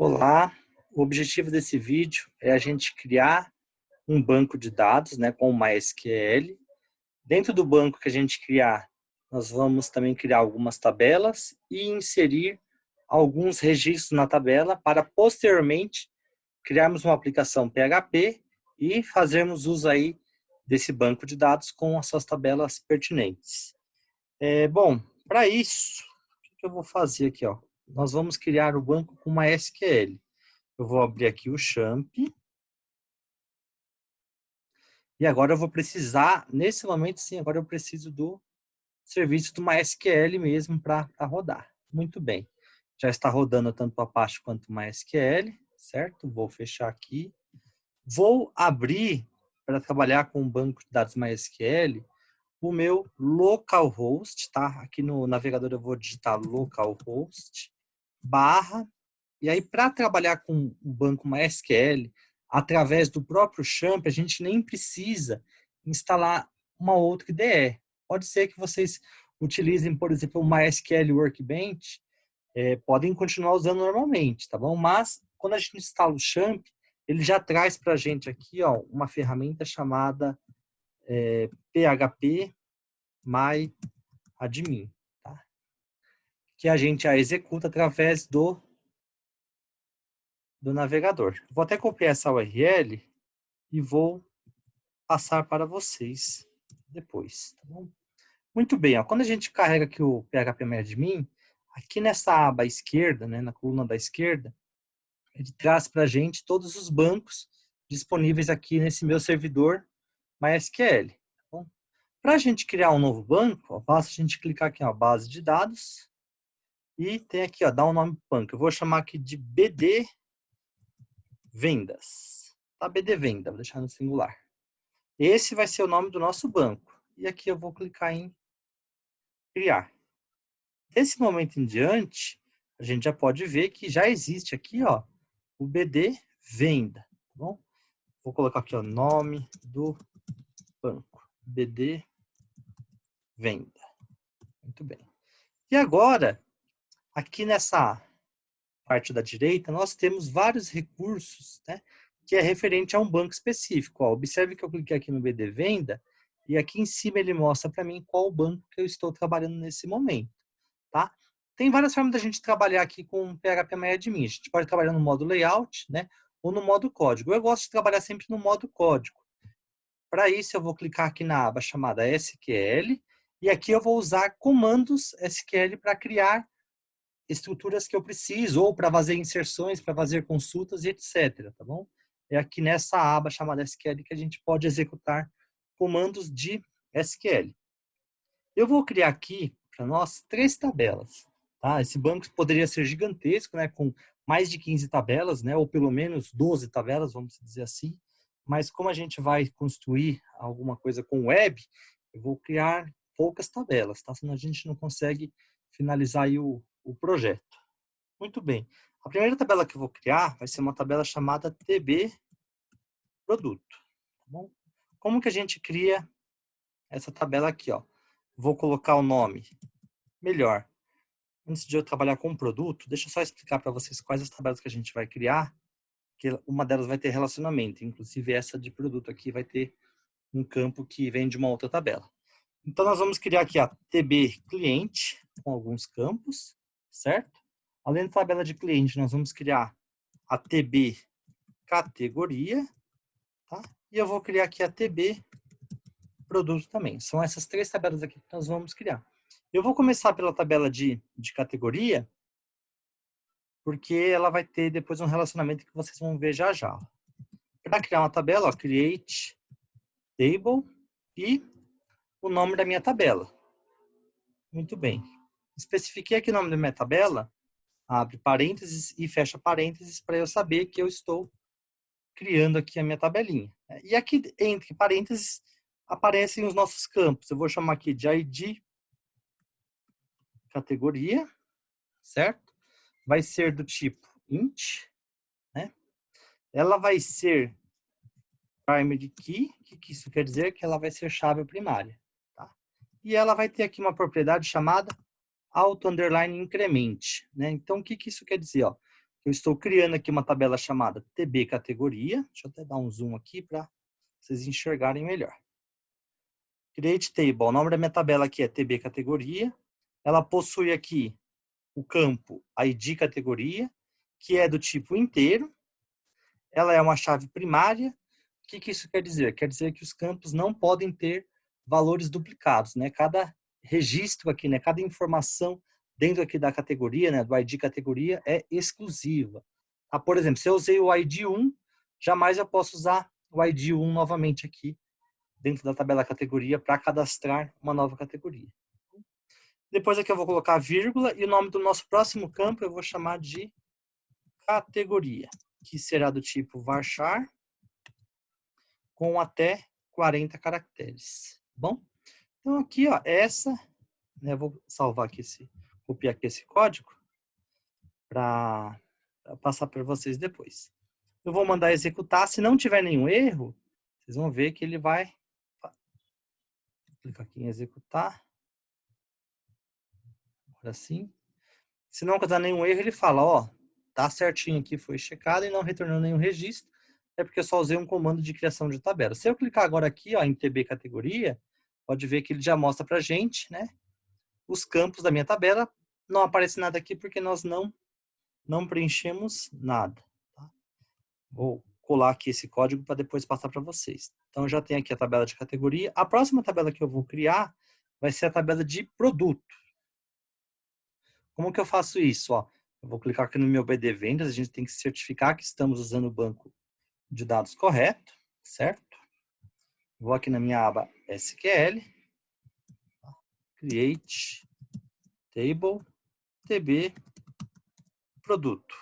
Olá, o objetivo desse vídeo é a gente criar um banco de dados, né, com o MySQL. Dentro do banco que a gente criar, nós vamos também criar algumas tabelas e inserir alguns registros na tabela para posteriormente criarmos uma aplicação PHP e fazermos uso aí desse banco de dados com as suas tabelas pertinentes. Bom, para isso, o que eu vou fazer aqui, ó? Nós vamos criar o banco com MySQL. Eu vou abrir aqui o Champ. E agora eu vou precisar, nesse momento sim, agora eu preciso do serviço do MySQL mesmo para rodar. Muito bem. Já está rodando tanto o Apache quanto o MySQL, certo? Vou fechar aqui. Vou abrir, para trabalhar com o banco de dados MySQL, o meu localhost, tá? Aqui no navegador eu vou digitar localhost, barra. E aí, para trabalhar com o banco MySQL, através do próprio Champ, a gente nem precisa instalar uma outra IDE. Pode ser que vocês utilizem, por exemplo, o MySQL Workbench, podem continuar usando normalmente, tá bom? Mas, quando a gente instala o Champ, ele já traz para a gente aqui, ó, uma ferramenta chamada PHP MyAdmin, tá? Que a gente a executa através do navegador. Vou até copiar essa URL e vou passar para vocês depois, tá bom? Muito bem, ó, quando a gente carrega aqui o PHP-Admin, aqui nessa aba esquerda, né, na coluna da esquerda, ele traz para a gente todos os bancos disponíveis aqui nesse meu servidor MySQL. Tá, para a gente criar um novo banco, ó, basta a gente clicar aqui, ó, base de dados, e tem aqui, ó, dá um nome para o banco. Eu vou chamar aqui de BD Vendas. Tá, BD Venda, vou deixar no singular. Esse vai ser o nome do nosso banco. E aqui eu vou clicar em criar. Desse momento em diante, a gente já pode ver que já existe aqui, ó, o BD Venda. Tá bom? Vou colocar aqui o nome do banco. BD Venda. Muito bem. E agora, aqui nessa parte da direita, nós temos vários recursos, né, que é referente a um banco específico. Ó, observe que eu cliquei aqui no BD Venda e aqui em cima ele mostra para mim qual o banco que eu estou trabalhando nesse momento. Tá? Tem várias formas da gente trabalhar aqui com o PHP-MyAdmin. A gente pode trabalhar no modo layout, né, ou no modo código. Eu gosto de trabalhar sempre no modo código. Para isso, eu vou clicar aqui na aba chamada SQL e aqui eu vou usar comandos SQL para criar estruturas que eu preciso, ou para fazer inserções, para fazer consultas e etc. Tá bom? É aqui nessa aba chamada SQL que a gente pode executar comandos de SQL. Eu vou criar aqui para nós 3 tabelas. Tá? Esse banco poderia ser gigantesco, né, com mais de 15 tabelas, né, ou pelo menos 12 tabelas, vamos dizer assim. Mas como a gente vai construir alguma coisa com web, eu vou criar poucas tabelas, tá? Senão a gente não consegue finalizar aí o projeto. Muito bem. A primeira tabela que eu vou criar vai ser uma tabela chamada TB Produto. Tá bom? Como que a gente cria essa tabela aqui, ó? Vou colocar o nome. Melhor, antes de eu trabalhar com um produto, deixa eu só explicar para vocês quais as tabelas que a gente vai criar, que uma delas vai ter relacionamento, inclusive essa de produto aqui vai ter um campo que vem de uma outra tabela. Então, nós vamos criar aqui a TB cliente, com alguns campos, certo? Além da tabela de cliente, nós vamos criar a TB categoria, tá? E eu vou criar aqui a TB produto também. São essas 3 tabelas aqui que nós vamos criar. Eu vou começar pela tabela de categoria, porque ela vai ter depois um relacionamento que vocês vão ver já já. Para criar uma tabela, ó, create table e o nome da minha tabela. Muito bem. Especifiquei aqui o nome da minha tabela, abre parênteses e fecha parênteses para eu saber que eu estou criando aqui a minha tabelinha. E aqui entre parênteses aparecem os nossos campos. Eu vou chamar aqui de ID categoria, certo? Vai ser do tipo int, né? Ela vai ser primary key, que isso quer dizer? Que ela vai ser chave primária, tá? E ela vai ter aqui uma propriedade chamada auto underline increment, né? Então, o que isso quer dizer? Ó? Eu estou criando aqui uma tabela chamada TB categoria. Deixa eu até dar um zoom aqui para vocês enxergarem melhor. Create Table. O nome da minha tabela aqui é TB categoria. Ela possui aqui o campo ID categoria, que é do tipo inteiro. Ela é uma chave primária. O que isso quer dizer? Quer dizer que os campos não podem ter valores duplicados, né? Cada registro aqui, né? Cada informação dentro aqui da categoria, né? Do ID categoria é exclusiva. Ah, por exemplo, se eu usei o ID 1, jamais eu posso usar o ID 1 novamente aqui dentro da tabela categoria para cadastrar uma nova categoria. Depois aqui eu vou colocar a vírgula e o nome do nosso próximo campo eu vou chamar de categoria, que será do tipo varchar com até 40 caracteres. Bom, então aqui, ó, essa, né, eu vou salvar aqui copiar aqui esse código para passar para vocês depois. Eu vou mandar executar, se não tiver nenhum erro, vocês vão ver que ele vai clicar aqui em executar. Agora sim. Se não causar nenhum erro, ele fala, ó, tá certinho aqui, foi checado e não retornou nenhum registro, é porque eu só usei um comando de criação de tabela. Se eu clicar agora aqui, ó, em TB categoria, pode ver que ele já mostra pra gente, né, os campos da minha tabela. Não aparece nada aqui porque nós não preenchemos nada. Tá? Vou colar aqui esse código para depois passar para vocês. Então, já tem aqui a tabela de categoria. A próxima tabela que eu vou criar vai ser a tabela de produto. Como que eu faço isso? Ó, eu vou clicar aqui no meu BD Vendas, a gente tem que certificar que estamos usando o banco de dados correto, certo? Vou aqui na minha aba SQL, Create Table, TB, Produto.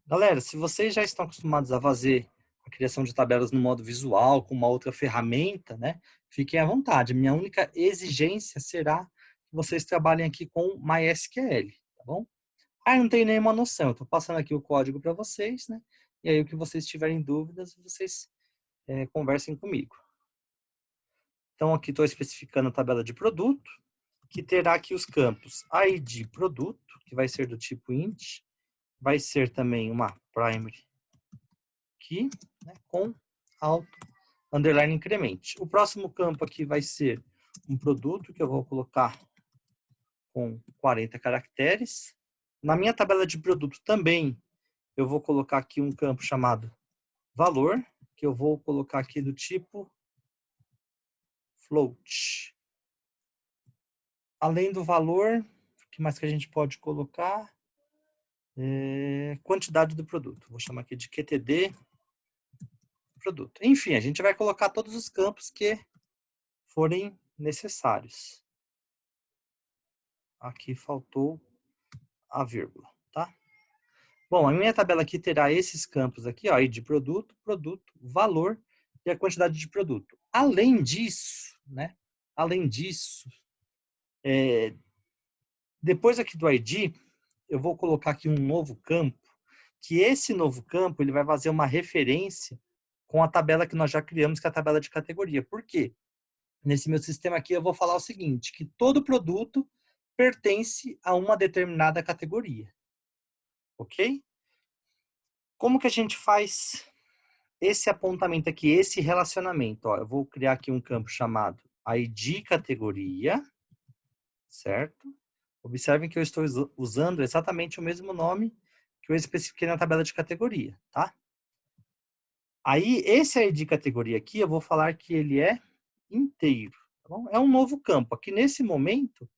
Galera, se vocês já estão acostumados a fazer a criação de tabelas no modo visual, com uma outra ferramenta, né? Fiquem à vontade. Minha única exigência será que vocês trabalhem aqui com MySQL, tá bom? Ah, não tenho nenhuma noção. Estou passando aqui o código para vocês, né? E aí, o que vocês tiverem dúvidas, vocês conversem comigo. Então, aqui estou especificando a tabela de produto, que terá aqui os campos ID produto, que vai ser do tipo int, vai ser também uma primary key, né, com auto underline increment. O próximo campo aqui vai ser um produto, que eu vou colocar com 40 caracteres. Na minha tabela de produto também, eu vou colocar aqui um campo chamado valor, que eu vou colocar aqui do tipo float. Além do valor, o que mais que a gente pode colocar? Quantidade do produto. Vou chamar aqui de QTD produto. Enfim, a gente vai colocar todos os campos que forem necessários. Aqui faltou a vírgula, tá? Bom, a minha tabela aqui terá esses campos aqui, ó, ID produto, produto, valor e a quantidade de produto. Além disso, né? Além disso, depois aqui do ID, eu vou colocar aqui um novo campo, que esse novo campo ele vai fazer uma referência com a tabela que nós já criamos, que é a tabela de categoria. Por quê? Nesse meu sistema aqui eu vou falar o seguinte, que todo produto pertence a uma determinada categoria. Ok? Como que a gente faz esse apontamento aqui, esse relacionamento? Ó, eu vou criar aqui um campo chamado ID categoria, certo? Observem que eu estou usando exatamente o mesmo nome que eu especifiquei na tabela de categoria, tá? Aí, esse ID categoria aqui, eu vou falar que ele é inteiro. Tá bom? É um novo campo. Aqui, nesse momento,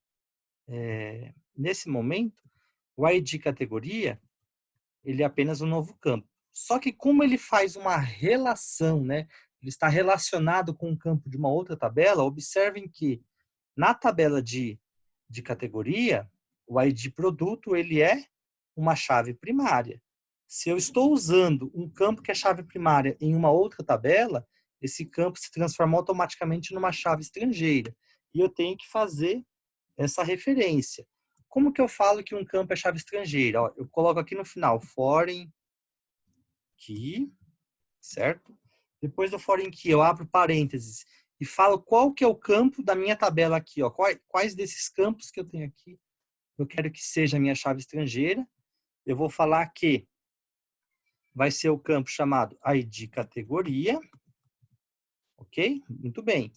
o ID categoria, ele é apenas um novo campo. Só que como ele faz uma relação, né? Ele está relacionado com um campo de uma outra tabela, observem que na tabela de categoria, o ID produto, ele é uma chave primária. Se eu estou usando um campo que é chave primária em uma outra tabela, esse campo se transforma automaticamente numa chave estrangeira. E eu tenho que fazer essa referência. Como que eu falo que um campo é chave estrangeira? Ó, eu coloco aqui no final, foreign key, certo? Depois do foreign key, eu abro parênteses e falo qual que é o campo da minha tabela aqui. Ó. Quais desses campos que eu tenho aqui eu quero que seja a minha chave estrangeira. eu vou falar que vai ser o campo chamado ID categoria, ok? Muito bem.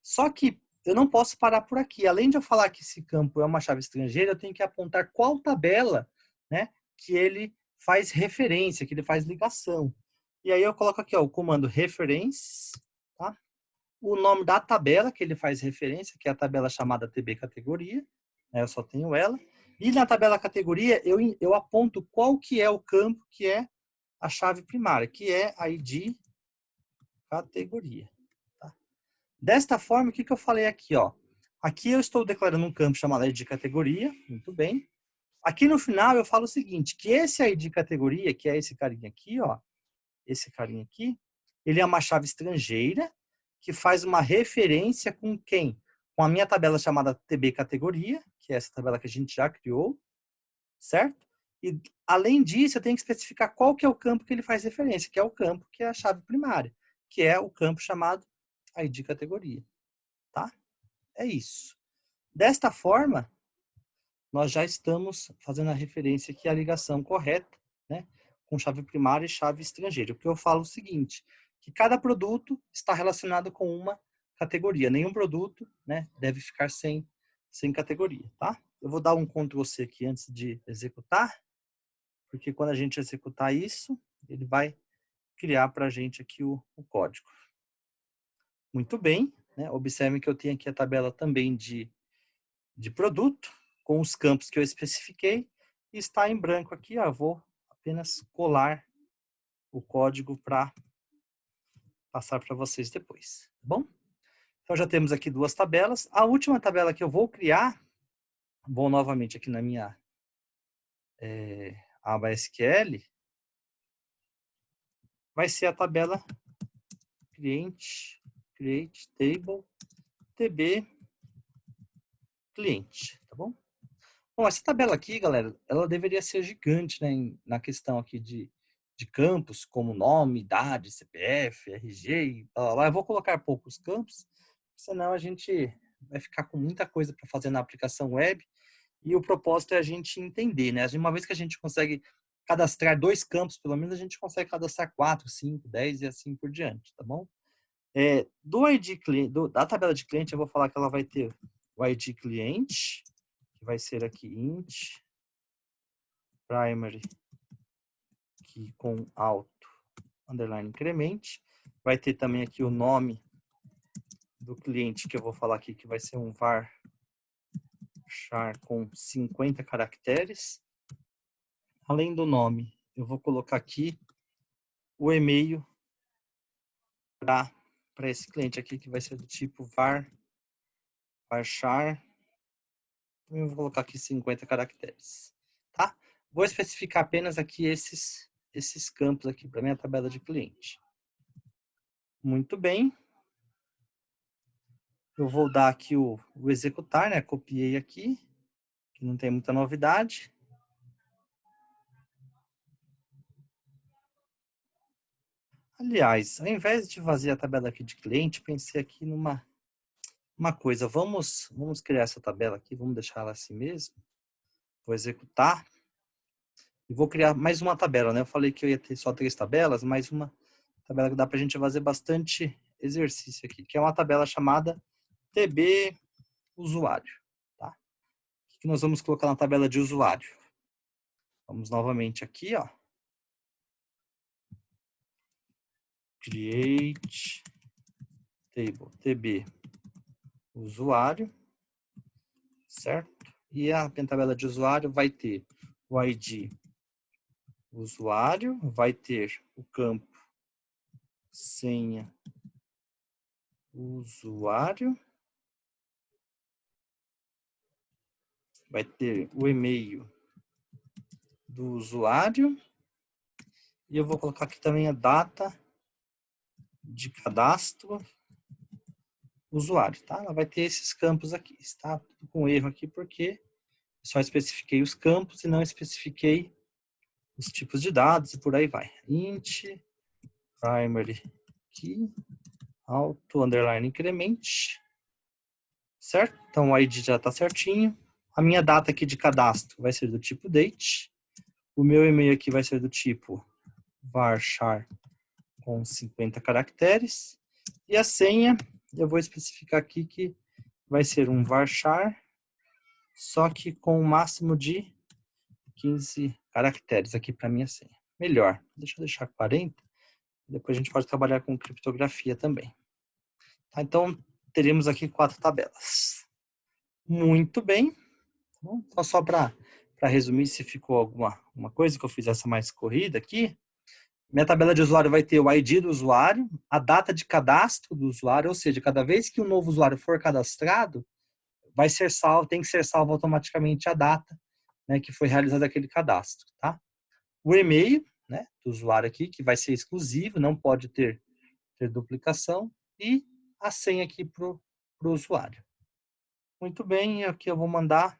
Só que eu não posso parar por aqui. Além de eu falar que esse campo é uma chave estrangeira, eu tenho que apontar qual tabela, né, que ele faz referência, que ele faz ligação. E aí eu coloco aqui, ó, o comando reference, tá? O nome da tabela que ele faz referência, que é a tabela chamada TB categoria, né, eu só tenho ela. E na tabela categoria eu aponto qual que é o campo que é a chave primária, que é ID categoria. Tá? Desta forma, o que eu falei aqui? Ó? Aqui eu estou declarando um campo chamado ID categoria, muito bem. Aqui no final eu falo o seguinte, que esse ID categoria, que é esse carinha aqui, ó, esse carinha aqui, ele é uma chave estrangeira que faz uma referência com quem? Com a minha tabela chamada TB categoria, que é essa tabela que a gente já criou, certo? E, além disso, eu tenho que especificar qual que é o campo que ele faz referência, que é o campo que é a chave primária, que é o campo chamado ID categoria, tá? É isso. Desta forma, nós já estamos fazendo a referência aqui à ligação correta, né? Com chave primária e chave estrangeira. O que eu falo é o seguinte, que cada produto está relacionado com uma categoria. Nenhum produto, né, deve ficar sem categoria, tá? Eu vou dar um Ctrl C aqui antes de executar, porque quando a gente executar isso, ele vai criar para a gente aqui o código. Muito bem, né? Observem que eu tenho aqui a tabela também de produto, com os campos que eu especifiquei, e está em branco aqui, ó, vou apenas colar o código para passar para vocês depois, tá bom? Então já temos aqui duas tabelas. A última tabela que eu vou criar, vou novamente aqui na minha aba SQL, vai ser a tabela cliente, create table, tb, cliente, tá bom? Bom, essa tabela aqui, galera, ela deveria ser gigante, né, na questão aqui de campos, como nome, idade, CPF, RG e blá, blá, blá. Eu vou colocar poucos campos, senão a gente vai ficar com muita coisa para fazer na aplicação web, e o propósito é a gente entender, né? Uma vez que a gente consegue cadastrar 2 campos, pelo menos a gente consegue cadastrar 4, 5, 10 e assim por diante, tá bom? Do ID cliente, da tabela de cliente, eu vou falar que ela vai ter o ID cliente, que vai ser aqui int primary key com auto underline incremente. Vai ter também aqui o nome do cliente, que eu vou falar aqui, que vai ser um var char com 50 caracteres. Além do nome, eu vou colocar aqui o e-mail para esse cliente aqui, que vai ser do tipo varchar. Eu vou colocar aqui 50 caracteres, tá? Vou especificar apenas aqui esses campos aqui para minha tabela de cliente. Muito bem. Eu vou dar aqui o executar, né? Copiei aqui, que não tem muita novidade. Aliás, ao invés de fazer a tabela aqui de cliente, pensei aqui numa coisa. Vamos criar essa tabela aqui, vamos deixar ela assim mesmo. Vou executar. E vou criar mais uma tabela, né? Eu falei que eu ia ter só 3 tabelas, mais uma tabela que dá para a gente fazer bastante exercício aqui, que é uma tabela chamada TB usuário, tá? O que nós vamos colocar na tabela de usuário? Vamos novamente aqui, ó. Create table TB usuário, certo? E a tabela de usuário vai ter o ID usuário, vai ter o campo senha usuário, vai ter o e-mail do usuário, e eu vou colocar aqui também a data de cadastro usuário, tá? Ela vai ter esses campos aqui. Está tudo com erro aqui porque só especifiquei os campos e não especifiquei os tipos de dados e por aí vai. Int primary key auto underline increment, certo? Então o ID já está certinho. A minha data aqui de cadastro vai ser do tipo date. O meu e-mail aqui vai ser do tipo varchar com 50 caracteres. E a senha, eu vou especificar aqui que vai ser um varchar, só que com o máximo de 15 caracteres aqui para minha senha. Melhor, deixa eu deixar 40, depois a gente pode trabalhar com criptografia também. Tá, então, teremos aqui 4 tabelas. Muito bem. Então, só para resumir, se ficou alguma coisa que eu fiz essa mais corrida aqui, minha tabela de usuário vai ter o ID do usuário, a data de cadastro do usuário, ou seja, cada vez que um novo usuário for cadastrado, vai ser salvo, tem que ser salvo automaticamente a data, né, que foi realizado aquele cadastro, tá? O e-mail, né, do usuário aqui, que vai ser exclusivo, não pode ter duplicação, e a senha aqui para o usuário. Muito bem, aqui eu vou mandar,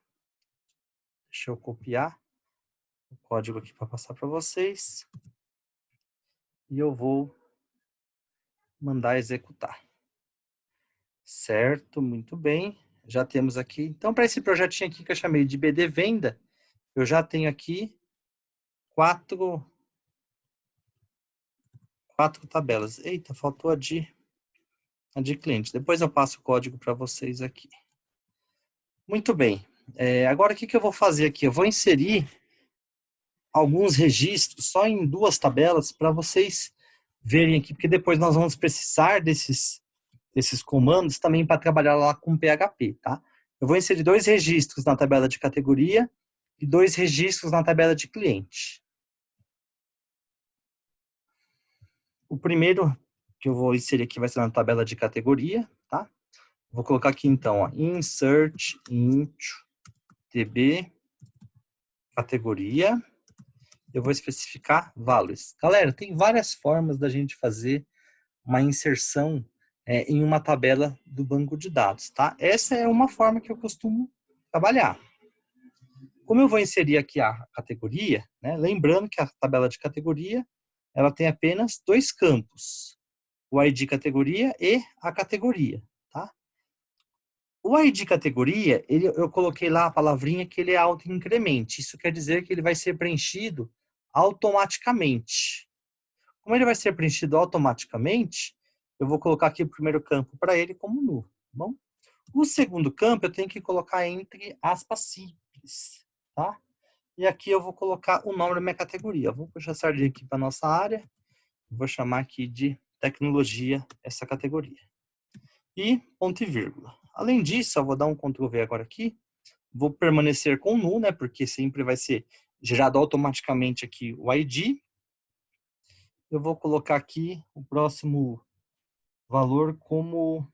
deixa eu copiar o código aqui para passar para vocês, e eu vou mandar executar. Certo, muito bem. Já temos aqui. Então, para esse projetinho aqui que eu chamei de BD Venda, eu já tenho aqui quatro tabelas. Eita, faltou a de cliente. Depois eu passo o código para vocês aqui. Muito bem. Agora, o que eu vou fazer aqui? Eu vou inserir alguns registros só em 2 tabelas para vocês verem aqui, porque depois nós vamos precisar desses comandos também para trabalhar lá com PHP, tá? Eu vou inserir 2 registros na tabela de categoria e 2 registros na tabela de cliente. O primeiro que eu vou inserir aqui vai ser na tabela de categoria, tá? Vou colocar aqui então, ó, insert into tb categoria. Eu vou especificar values. Galera, tem várias formas da gente fazer uma inserção em uma tabela do banco de dados, tá? Essa é uma forma que eu costumo trabalhar. Como eu vou inserir aqui a categoria, né? Lembrando que a tabela de categoria ela tem apenas 2 campos, o ID categoria e a categoria, tá? O ID categoria, eu coloquei lá a palavrinha que ele é autoincremente. Isso quer dizer que ele vai ser preenchido automaticamente. Como ele vai ser preenchido automaticamente, eu vou colocar aqui o primeiro campo para ele como null, tá bom? O segundo campo eu tenho que colocar entre aspas simples, tá? E aqui eu vou colocar o nome da minha categoria. Eu vou puxar a sardinha aqui para nossa área. Vou chamar aqui de tecnologia essa categoria. E ponto e vírgula. Além disso, eu vou dar um Ctrl V agora aqui. Vou permanecer com null, né? Porque sempre vai ser gerado automaticamente aqui o ID. Eu vou colocar aqui o próximo valor como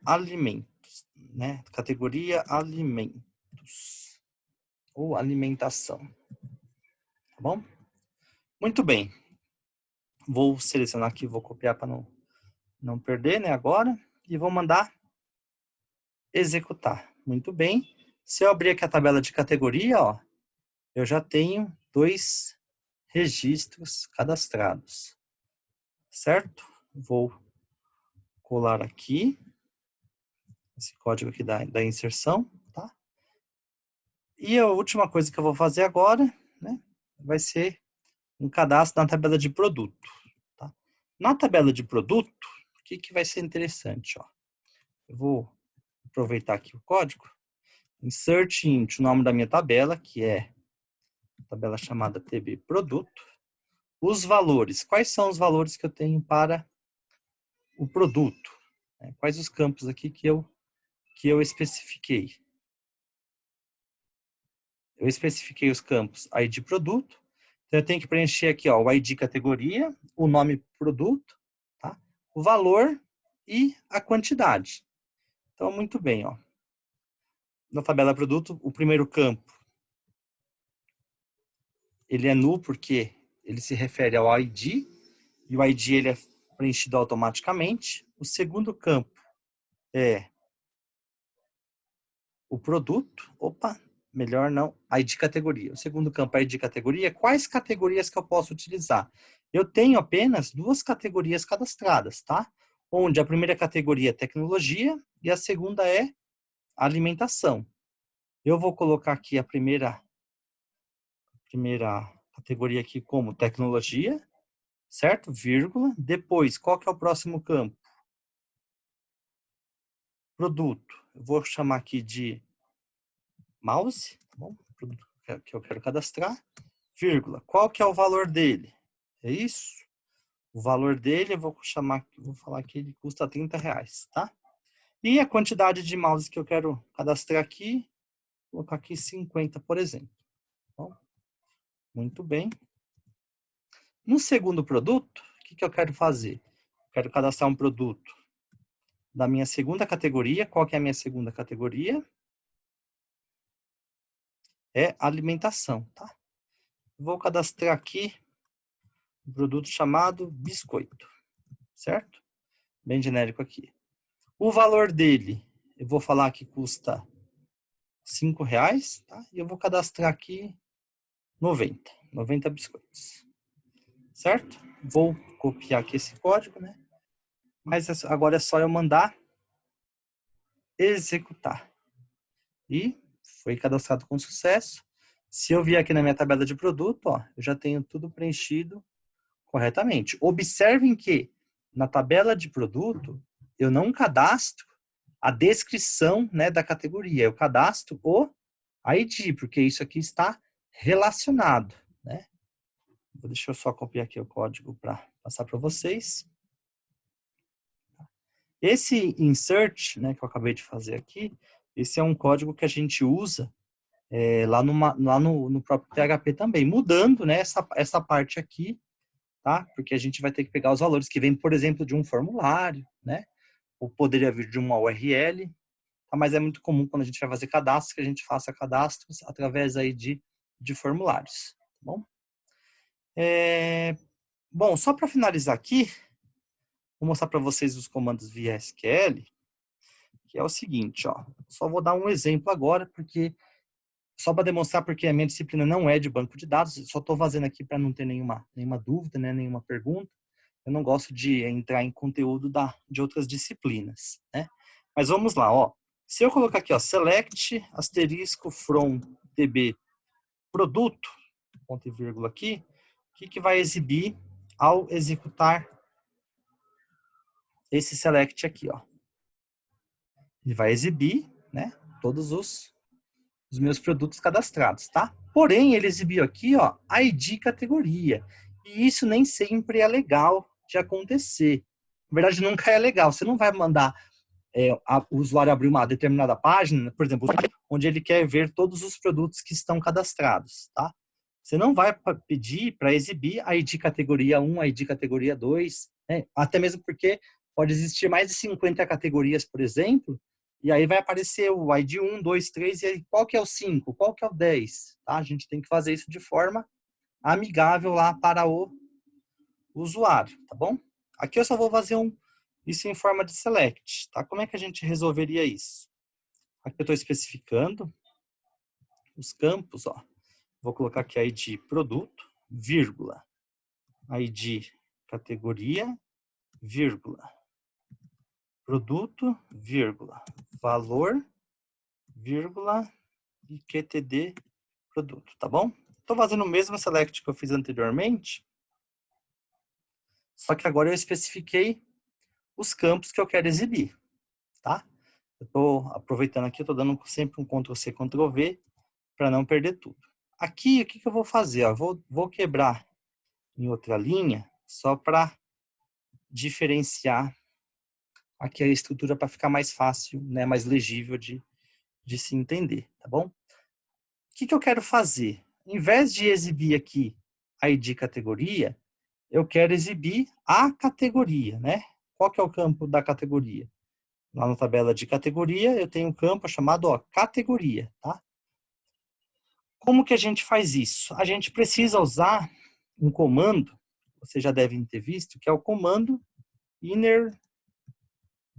alimentos, né? Categoria alimentos ou alimentação. Tá bom? Muito bem. Vou selecionar aqui, vou copiar para não perder, né, agora, e vou mandar executar. Muito bem. Se eu abrir aqui a tabela de categoria, ó, eu já tenho 2 registros cadastrados. Certo? Vou colar aqui esse código aqui da inserção, tá? E a última coisa que eu vou fazer agora, né, vai ser um cadastro na tabela de produto, tá? Na tabela de produto, o que vai ser interessante, ó? Eu vou aproveitar aqui o código, insert into o nome da minha tabela, que é a tabela chamada TB produto, os valores. Quais são os valores que eu tenho para o produto? Quais os campos aqui que eu especifiquei? Eu especifiquei os campos ID produto, então eu tenho que preencher aqui, ó, o ID categoria, o nome produto, tá? O valor e a quantidade. Então, muito bem, ó. Na tabela produto, o primeiro campo, ele é null porque ele se refere ao ID, e o ID ele é preenchido automaticamente. O segundo campo é o produto, melhor não, ID categoria. O segundo campo é ID categoria. Quais categorias que eu posso utilizar? Eu tenho apenas 2 categorias cadastradas, tá? Onde a primeira categoria é tecnologia e a segunda é alimentação. Eu vou colocar aqui a primeira primeira categoria aqui como tecnologia, certo? Vírgula. Depois, qual que é o próximo campo? Produto. Eu vou chamar aqui de mouse, tá bom? Produto que eu quero cadastrar, vírgula. Qual que é o valor dele? É isso? O valor dele, eu vou falar que ele custa R$30, tá? E a quantidade de mouse que eu quero cadastrar aqui, vou colocar aqui 50, por exemplo. Bom, muito bem. No segundo produto, o que eu quero fazer? Eu quero cadastrar um produto da minha segunda categoria. Qual que é a minha segunda categoria? É alimentação, tá? Vou cadastrar aqui um produto chamado biscoito, certo? Bem genérico aqui. O valor dele, eu vou falar que custa R$5, tá? E eu vou cadastrar aqui 90 biscoitos, certo? Vou copiar aqui esse código, né? Mas agora é só eu mandar executar. E foi cadastrado com sucesso. Se eu vier aqui na minha tabela de produto, ó, eu já tenho tudo preenchido corretamente. Observem que na tabela de produto, eu não cadastro a descrição, né, da categoria. Eu cadastro o ID, porque isso aqui está relacionado, né? Deixa eu só copiar aqui o código para passar para vocês. Esse insert, né, que eu acabei de fazer aqui, esse é um código que a gente usa lá no próprio PHP também, mudando, né, essa parte aqui, tá? Porque a gente vai ter que pegar os valores que vêm, por exemplo, de um formulário, né? Ou poderia vir de uma URL, tá? Mas é muito comum quando a gente vai fazer cadastros, que a gente faça cadastros através aí de formulários, tá bom? Bom, só para finalizar aqui, vou mostrar para vocês os comandos via SQL, que é o seguinte, ó. Só vou dar um exemplo agora, porque só para demonstrar porque a minha disciplina não é de banco de dados, só estou fazendo aqui para não ter nenhuma dúvida, né, nenhuma pergunta. Eu não gosto de entrar em conteúdo de outras disciplinas, né? Mas vamos lá, ó. Se eu colocar aqui, ó, select asterisco from db produto, ponto e vírgula aqui, o que vai exibir ao executar esse select aqui, ó? Ele vai exibir, né, todos os meus produtos cadastrados, tá? Porém, ele exibiu aqui, ó, ID categoria. E isso nem sempre é legal de acontecer. Na verdade, nunca é legal. Você não vai mandar o usuário abrir uma determinada página, por exemplo, onde ele quer ver todos os produtos que estão cadastrados, tá? Você não vai pedir para exibir a ID categoria 1, a ID categoria 2, né? Até mesmo porque pode existir mais de 50 categorias, por exemplo, e aí vai aparecer o ID 1, 2, 3, e aí qual que é o 5, qual que é o 10, tá? A gente tem que fazer isso de forma amigável lá para o usuário, tá bom? Aqui eu só vou fazer isso em forma de select, tá? Como é que a gente resolveria isso? Aqui eu estou especificando os campos, ó. Vou colocar aqui ID produto, vírgula, ID categoria, vírgula, produto, vírgula, valor, vírgula, e QTD produto, tá bom? Estou fazendo o mesmo select que eu fiz anteriormente, só que agora eu especifiquei os campos que eu quero exibir, tá? Eu estou aproveitando aqui, estou dando sempre um Ctrl+C, Ctrl+V, para não perder tudo. Aqui, o que eu vou fazer? Ó, vou quebrar em outra linha, só para diferenciar aqui a estrutura para ficar mais fácil, né, mais legível de se entender, tá bom? O que eu quero fazer? Em vez de exibir aqui a ID categoria, eu quero exibir a categoria, né? Qual que é o campo da categoria? Lá na tabela de categoria, eu tenho um campo chamado, ó, categoria, tá? Como que a gente faz isso? A gente precisa usar um comando, vocês já devem ter visto, que é o comando inner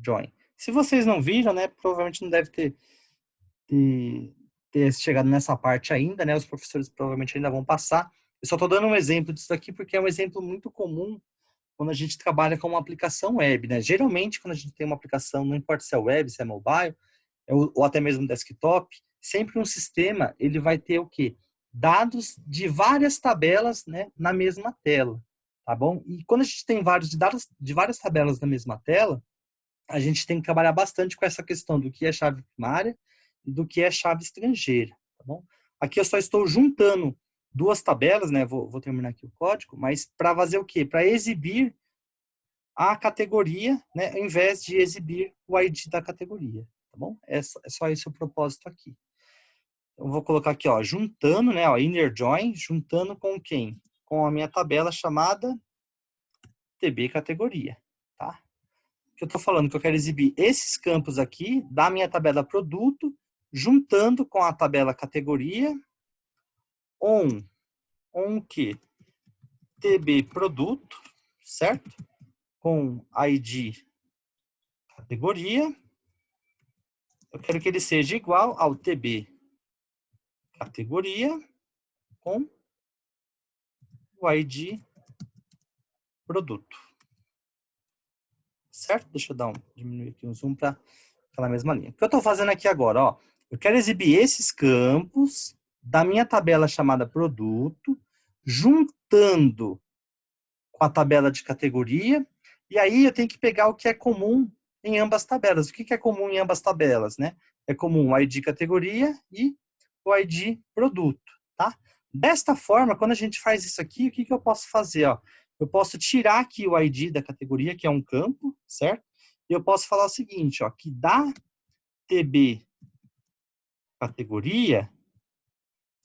join. Se vocês não viram, né, provavelmente não deve ter chegado nessa parte ainda, né, os professores provavelmente ainda vão passar. Eu só estou dando um exemplo disso aqui porque é um exemplo muito comum quando a gente trabalha com uma aplicação web, né? Geralmente, quando a gente tem uma aplicação, não importa se é web, se é mobile, ou até mesmo desktop, sempre um sistema, ele vai ter o quê? dados de várias tabelas, né, na mesma tela, tá bom? E quando a gente tem vários dados de várias tabelas na mesma tela, a gente tem que trabalhar bastante com essa questão do que é chave primária e do que é chave estrangeira, tá bom? Aqui eu só estou juntando duas tabelas, né? Vou terminar aqui o código, mas para fazer o quê? Para exibir a categoria, né, ao invés de exibir o ID da categoria, tá bom? É só esse o propósito aqui. Eu vou colocar aqui, ó, juntando, né, ó, inner join, juntando com quem? Com a minha tabela chamada TB categoria, tá? Que eu estou falando que eu quero exibir esses campos aqui da minha tabela produto, juntando com a tabela categoria, on que TB produto, certo? Com ID categoria, eu quero que ele seja igual ao TB categoria com o ID produto. Certo? Deixa eu diminuir aqui o zoom para aquela mesma linha. O que eu estou fazendo aqui agora? Ó, eu quero exibir esses campos da minha tabela chamada produto, juntando com a tabela de categoria, e aí eu tenho que pegar o que é comum em ambas tabelas. O que é comum em ambas tabelas, né? É comum o ID categoria e o ID produto, tá? Desta forma, quando a gente faz isso aqui, o que eu posso fazer? Ó? Eu posso tirar aqui o ID da categoria, que é um campo, certo? E eu posso falar o seguinte, ó, que da TB categoria,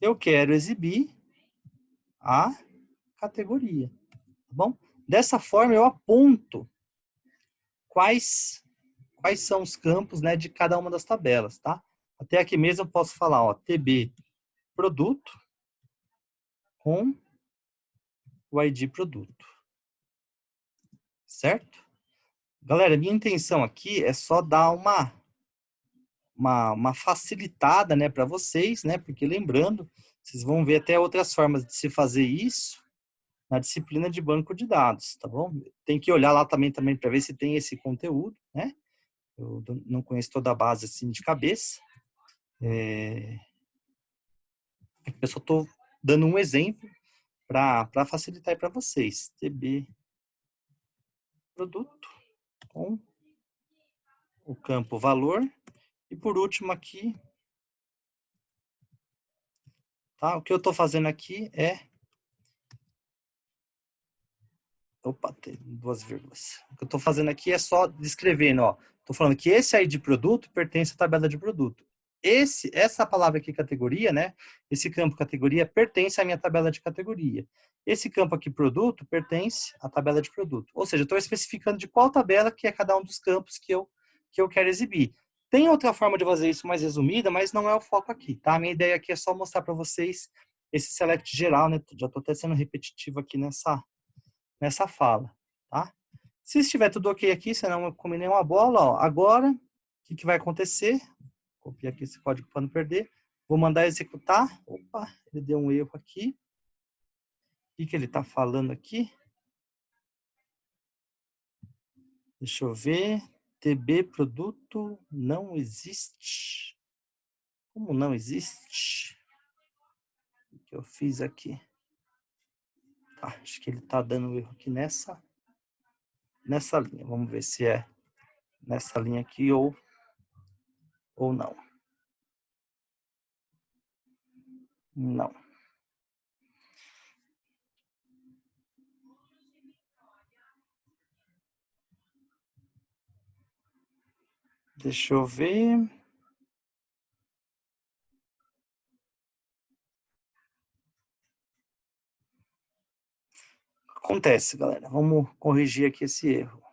eu quero exibir a categoria, tá bom? Dessa forma, eu aponto quais são os campos, né, de cada uma das tabelas, tá? Até aqui mesmo eu posso falar, ó, TB produto com o ID produto, certo? Galera, minha intenção aqui é só dar uma facilitada, né, para vocês, né, porque lembrando, vocês vão ver até outras formas de se fazer isso na disciplina de banco de dados, tá bom? Tem que olhar lá também para ver se tem esse conteúdo, né? Eu não conheço toda a base assim de cabeça. Eu só estou dando um exemplo para facilitar para vocês. TB produto com o campo valor. E por último aqui, tá? O que eu estou fazendo aqui é... Opa, tem duas vírgulas. O que eu estou fazendo aqui é só descrevendo, ó. Estou falando que esse ID produto pertence à tabela de produto. Essa palavra aqui, categoria, né? Esse campo categoria pertence à minha tabela de categoria. Esse campo aqui, produto, pertence à tabela de produto. Ou seja, estou especificando de qual tabela que é cada um dos campos que eu quero exibir. Tem outra forma de fazer isso mais resumida, mas não é o foco aqui, tá? A minha ideia aqui é só mostrar para vocês esse select geral, né? Já estou até sendo repetitivo aqui nessa fala, tá? Se estiver tudo ok aqui, se não combinei uma bola, ó, agora, o que vai acontecer? Copiar aqui esse código para não perder. Vou mandar executar. Opa, ele deu um erro aqui. O que ele está falando aqui? Deixa eu ver. TB produto não existe. Como não existe? O que eu fiz aqui? Tá, acho que ele está dando erro aqui nessa linha. Vamos ver se é nessa linha aqui ou não. Não. Deixa eu ver. Acontece, galera. Vamos corrigir aqui esse erro.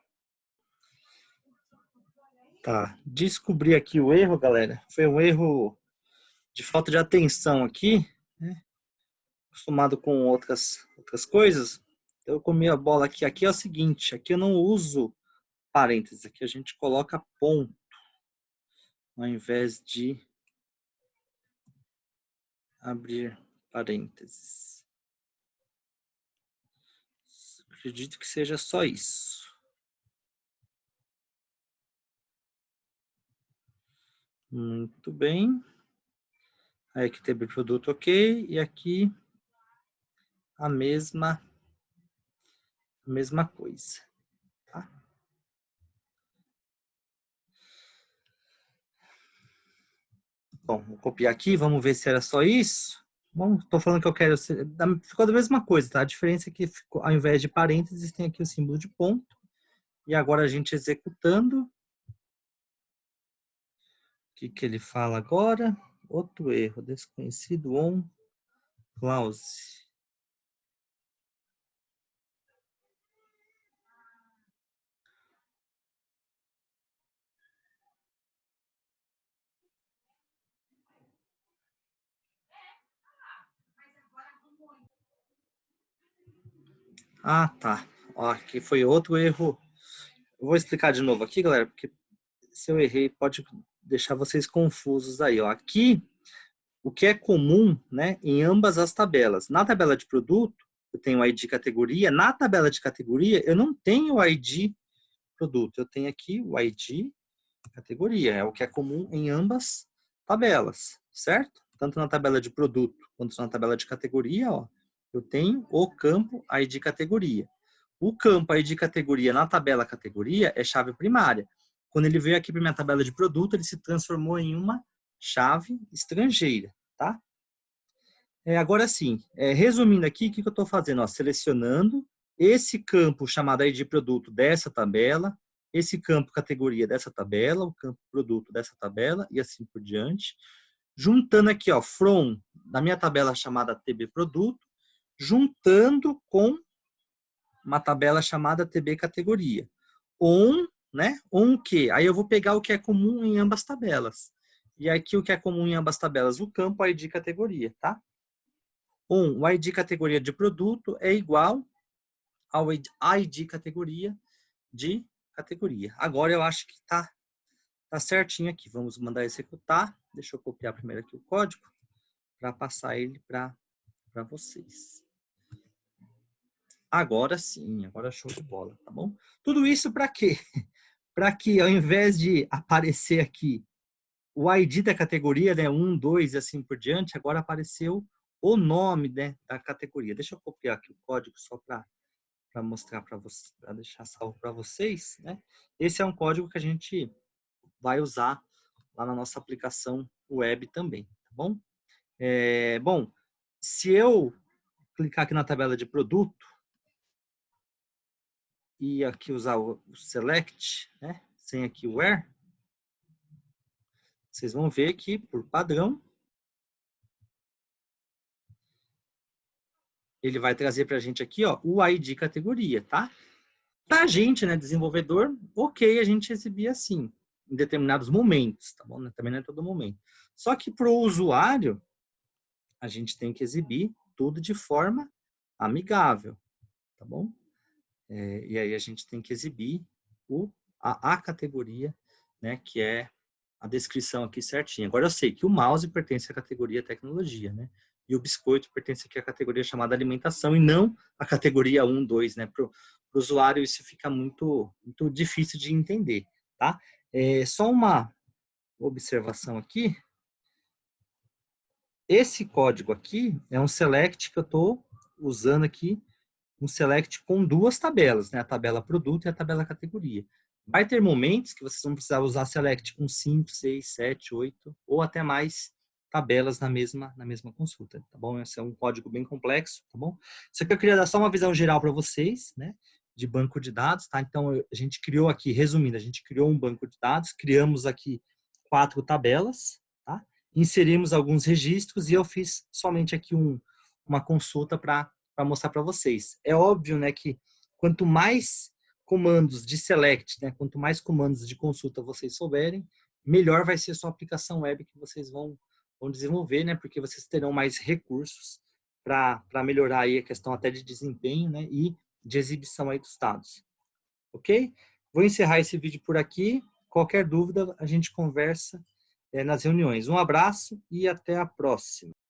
Tá. Descobri aqui o erro, galera. Foi um erro de falta de atenção aqui, né? Acostumado com outras coisas. Eu comi a bola aqui. Aqui é o seguinte, aqui eu não uso parênteses. Aqui a gente coloca ponto ao invés de abrir parênteses. Acredito que seja só isso. Muito bem. Aí aqui TB produto, ok. E aqui a mesma coisa. Tá? Bom, vou copiar aqui, vamos ver se era só isso. Bom, estou falando que eu quero... Ficou da mesma coisa, tá? A diferença é que ficou, ao invés de parênteses, tem aqui o símbolo de ponto. E agora a gente executando. O que ele fala agora? Outro erro, desconhecido on clause. Ah, tá. Ó, aqui foi outro erro. Eu vou explicar de novo aqui, galera, porque se eu errei pode deixar vocês confusos aí. Ó. Aqui, o que é comum, né, em ambas as tabelas. Na tabela de produto, eu tenho o ID categoria. Na tabela de categoria, eu não tenho o ID produto. Eu tenho aqui o ID categoria. É o que é comum em ambas tabelas, certo? Tanto na tabela de produto quanto na tabela de categoria, ó, eu tenho o campo ID categoria. O campo ID categoria na tabela categoria é chave primária. Quando ele veio aqui para minha tabela de produto, ele se transformou em uma chave estrangeira, tá? Agora sim, resumindo aqui, o que eu estou fazendo? Ó, selecionando esse campo chamado ID produto dessa tabela, esse campo categoria dessa tabela, o campo produto dessa tabela e assim por diante. Juntando aqui, ó, from, da minha tabela chamada TB produto, juntando com uma tabela chamada TB categoria. On, né? On o quê? Aí eu vou pegar o que é comum em ambas tabelas. E aqui o que é comum em ambas tabelas? O campo ID categoria, tá? O ID categoria de produto é igual ao ID categoria de categoria. Agora eu acho que tá certinho aqui. Vamos mandar executar. Deixa eu copiar primeiro aqui o código para passar ele para vocês. Agora sim, agora show de bola, tá bom? Tudo isso para quê? Para que ao invés de aparecer aqui o ID da categoria, né, 1, 2 e assim por diante, agora apareceu o nome, né, da categoria. Deixa eu copiar aqui o código só para mostrar para vocês, para deixar salvo para vocês, né? Esse é um código que a gente vai usar lá na nossa aplicação web também, tá bom? Bom, se eu clicar aqui na tabela de produto e aqui usar o select, né, sem aqui o where, vocês vão ver que por padrão ele vai trazer para a gente aqui, ó, o ID categoria, tá? Para a gente, né, desenvolvedor, ok, a gente exibir assim, em determinados momentos, tá bom? Também não é todo momento. Só que para o usuário, a gente tem que exibir tudo de forma amigável, tá bom? E aí a gente tem que exibir a categoria, né, que é a descrição aqui certinha. Agora eu sei que o mouse pertence à categoria tecnologia, né? E o biscoito pertence aqui à categoria chamada alimentação e não à categoria 1, 2, né? Para o usuário isso fica muito difícil de entender, tá? Só uma observação aqui. Esse código aqui é um select que eu estou usando aqui, um select com duas tabelas, né? A tabela produto e a tabela categoria. Vai ter momentos que vocês vão precisar usar select com 5, 6, 7, 8 ou até mais tabelas na mesma consulta, tá bom? Esse é um código bem complexo, tá bom? Isso aqui eu queria dar só uma visão geral para vocês, né? De banco de dados, tá? Então, a gente criou aqui, resumindo, a gente criou um banco de dados, criamos aqui 4 tabelas, tá? Inserimos alguns registros e eu fiz somente aqui uma consulta para mostrar para vocês. É óbvio, né, que quanto mais comandos de select, né, quanto mais comandos de consulta vocês souberem, melhor vai ser a sua aplicação web que vocês vão desenvolver, né, porque vocês terão mais recursos para melhorar aí a questão até de desempenho, né, e de exibição aí dos dados. Ok? Vou encerrar esse vídeo por aqui. Qualquer dúvida, a gente conversa nas reuniões. Um abraço e até a próxima.